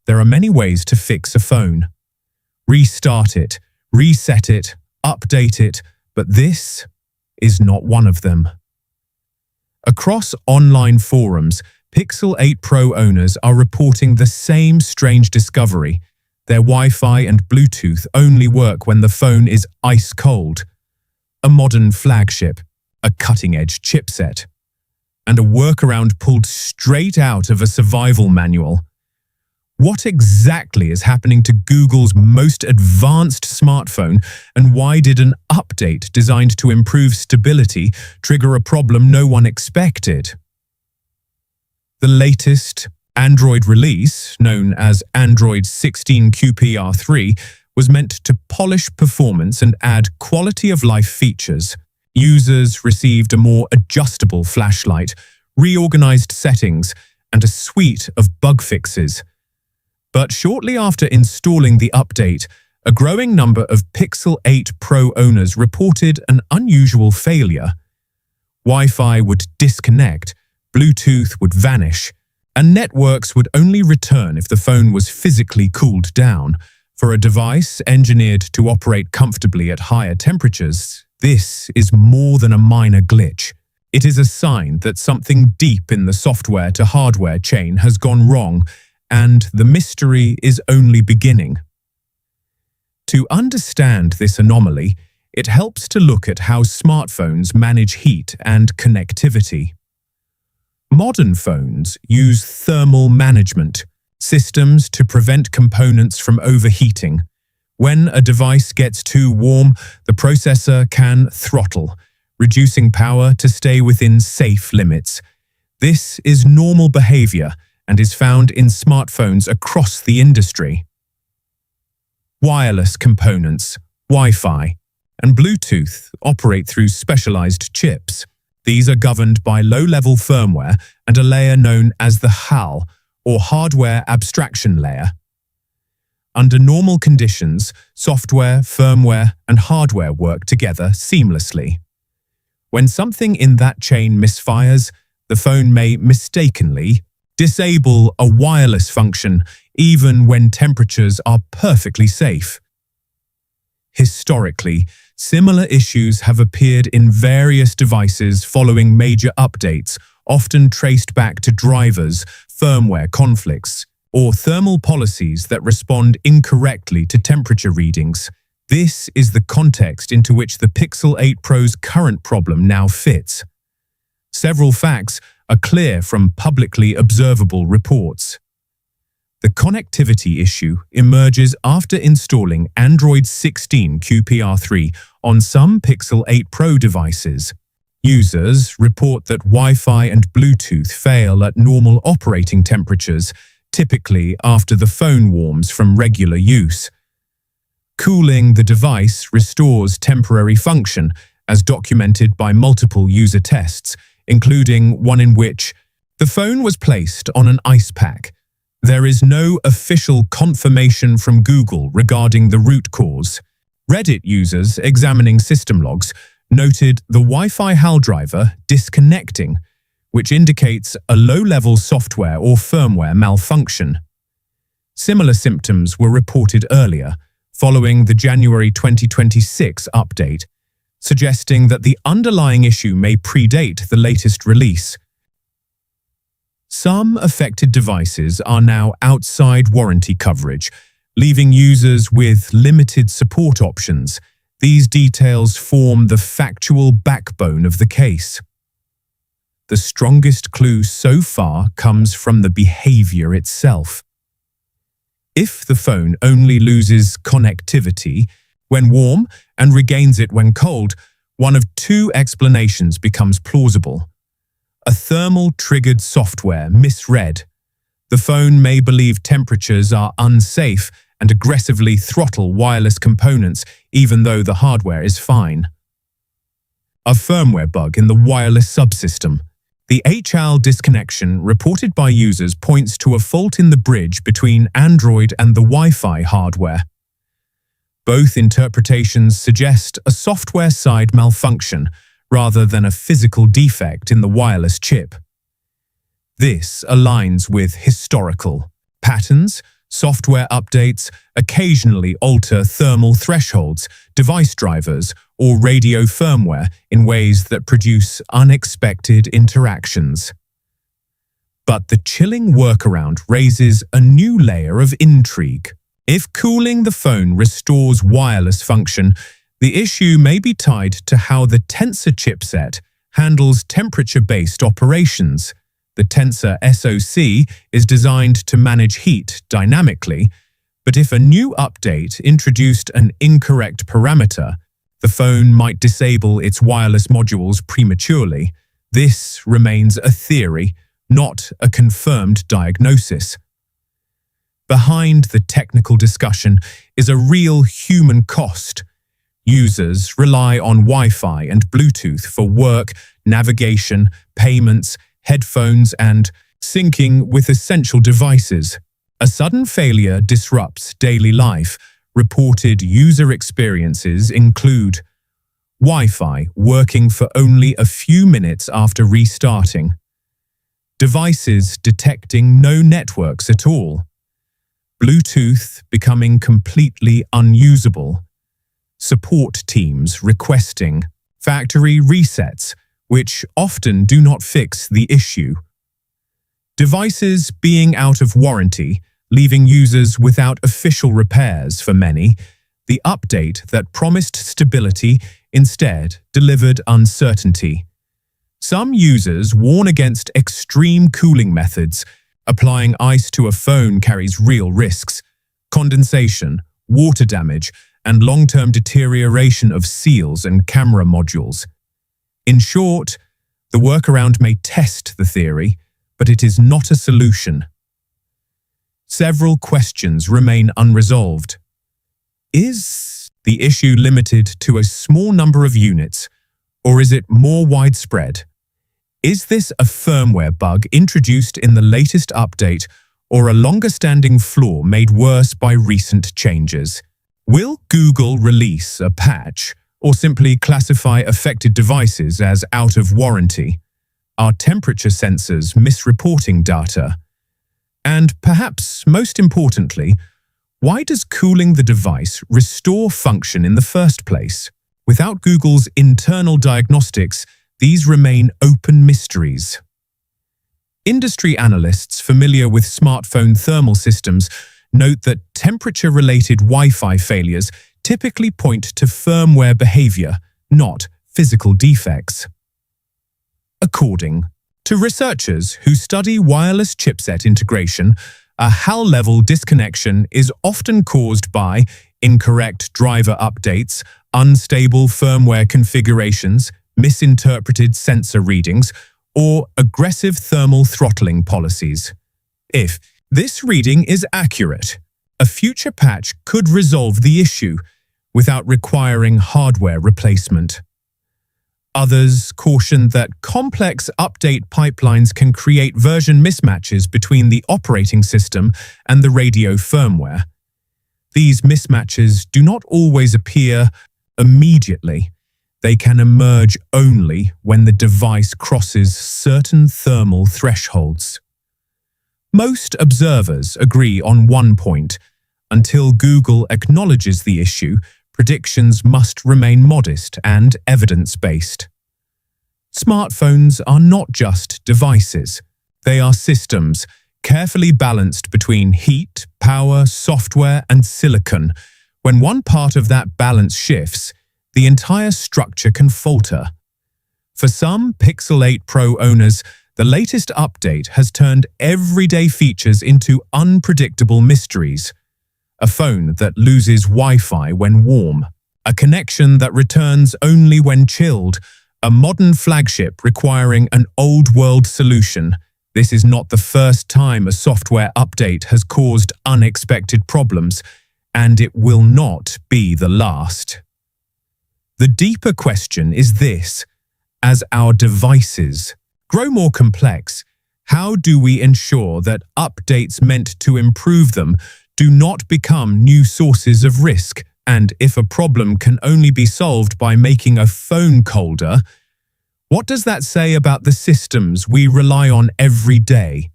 There are many ways to fix a phone. Restart it, reset it, update it, but this is not one of them. Across online forums, Pixel 8 Pro owners are reporting the same strange discovery. Their Wi-Fi and Bluetooth only work when the phone is ice cold. A modern flagship, a cutting-edge chipset, and a workaround pulled straight out of a survival manual. What exactly is happening to Google's most advanced smartphone, and why did an update designed to improve stability trigger a problem no one expected? The latest Android release, known as Android 16 QPR3, was meant to polish performance and add quality-of-life features. Users received a more adjustable flashlight, reorganized settings, and a suite of bug fixes. But shortly after installing the update, a growing number of Pixel 8 Pro owners reported an unusual failure. Wi-Fi would disconnect, Bluetooth would vanish, and networks would only return if the phone was physically cooled down. For a device engineered to operate comfortably at higher temperatures, this is more than a minor glitch. It is a sign that something deep in the software to hardware chain has gone wrong, and the mystery is only beginning. To understand this anomaly, it helps to look at how smartphones manage heat and connectivity. Modern phones use thermal management systems to prevent components from overheating. When a device gets too warm, the processor can throttle, reducing power to stay within safe limits. This is normal behavior and is found in smartphones across the industry. Wireless components, Wi-Fi, and Bluetooth operate through specialized chips. These are governed by low-level firmware and a layer known as the HAL, or Hardware Abstraction Layer. Under normal conditions, software, firmware, and hardware work together seamlessly. When something in that chain misfires, the phone may mistakenly disable a wireless function even when temperatures are perfectly safe. Historically, similar issues have appeared in various devices following major updates, often traced back to drivers, firmware conflicts, or thermal policies that respond incorrectly to temperature readings. This is the context into which the Pixel 8 Pro's current problem now fits. Several facts are clear from publicly observable reports. The connectivity issue emerges after installing Android 16 QPR3 on some Pixel 8 Pro devices. Users report that Wi-Fi and Bluetooth fail at normal operating temperatures, typically after the phone warms from regular use. Cooling the device restores temporary function, as documented by multiple user tests, including one in which the phone was placed on an ice pack. There is no official confirmation from Google regarding the root cause. Reddit users examining system logs noted the Wi-Fi HAL driver disconnecting, which indicates a low-level software or firmware malfunction. Similar symptoms were reported earlier, following the January 2026 update, suggesting that the underlying issue may predate the latest release. Some affected devices are now outside warranty coverage, leaving users with limited support options. These details form the factual backbone of the case. The strongest clue so far comes from the behavior itself. If the phone only loses connectivity when warm and regains it when cold, one of two explanations becomes plausible. A thermal-triggered software misread. The phone may believe temperatures are unsafe and aggressively throttle wireless components even though the hardware is fine. A firmware bug in the wireless subsystem. The HAL disconnection reported by users points to a fault in the bridge between Android and the Wi-Fi hardware. Both interpretations suggest a software-side malfunction rather than a physical defect in the wireless chip. This aligns with historical patterns. Software updates occasionally alter thermal thresholds, device drivers, or radio firmware in ways that produce unexpected interactions. But the chilling workaround raises a new layer of intrigue. If cooling the phone restores wireless function, the issue may be tied to how the Tensor chipset handles temperature-based operations. The Tensor SoC is designed to manage heat dynamically, but if a new update introduced an incorrect parameter, the phone might disable its wireless modules prematurely. This remains a theory, not a confirmed diagnosis. Behind the technical discussion is a real human cost. Users rely on Wi-Fi and Bluetooth for work, navigation, payments, headphones, and syncing with essential devices. A sudden failure disrupts daily life. Reported user experiences include Wi-Fi working for only a few minutes after restarting, devices detecting no networks at all, Bluetooth becoming completely unusable, support teams requesting factory resets, which often do not fix the issue, devices being out of warranty, leaving users without official repairs for many. The update that promised stability instead delivered uncertainty. Some users warn against extreme cooling methods. Applying ice to a phone carries real risks: condensation, water damage, and long-term deterioration of seals and camera modules. In short, the workaround may test the theory, but it is not a solution. Several questions remain unresolved. Is the issue limited to a small number of units, or is it more widespread? Is this a firmware bug introduced in the latest update, or a longer-standing flaw made worse by recent changes? Will Google release a patch, or simply classify affected devices as out of warranty? Are temperature sensors misreporting data? And perhaps most importantly, why does cooling the device restore function in the first place? Without Google's internal diagnostics, these remain open mysteries. Industry analysts familiar with smartphone thermal systems note that temperature-related Wi-Fi failures typically point to firmware behavior, not physical defects. According to researchers who study wireless chipset integration, a HAL-level disconnection is often caused by incorrect driver updates, unstable firmware configurations, misinterpreted sensor readings, or aggressive thermal throttling policies. If this reading is accurate, a future patch could resolve the issue without requiring hardware replacement. Others caution that complex update pipelines can create version mismatches between the operating system and the radio firmware. These mismatches do not always appear immediately. They can emerge only when the device crosses certain thermal thresholds. Most observers agree on one point: until Google acknowledges the issue, predictions must remain modest and evidence-based. Smartphones are not just devices. They are systems, carefully balanced between heat, power, software, and silicon. When one part of that balance shifts, the entire structure can falter. For some Pixel 8 Pro owners, the latest update has turned everyday features into unpredictable mysteries. A phone that loses Wi-Fi when warm, a connection that returns only when chilled, a modern flagship requiring an old-world solution. This is not the first time a software update has caused unexpected problems, and it will not be the last. The deeper question is this: as our devices grow more complex, how do we ensure that updates meant to improve them do not become new sources of risk? And if a problem can only be solved by making a phone colder, what does that say about the systems we rely on every day?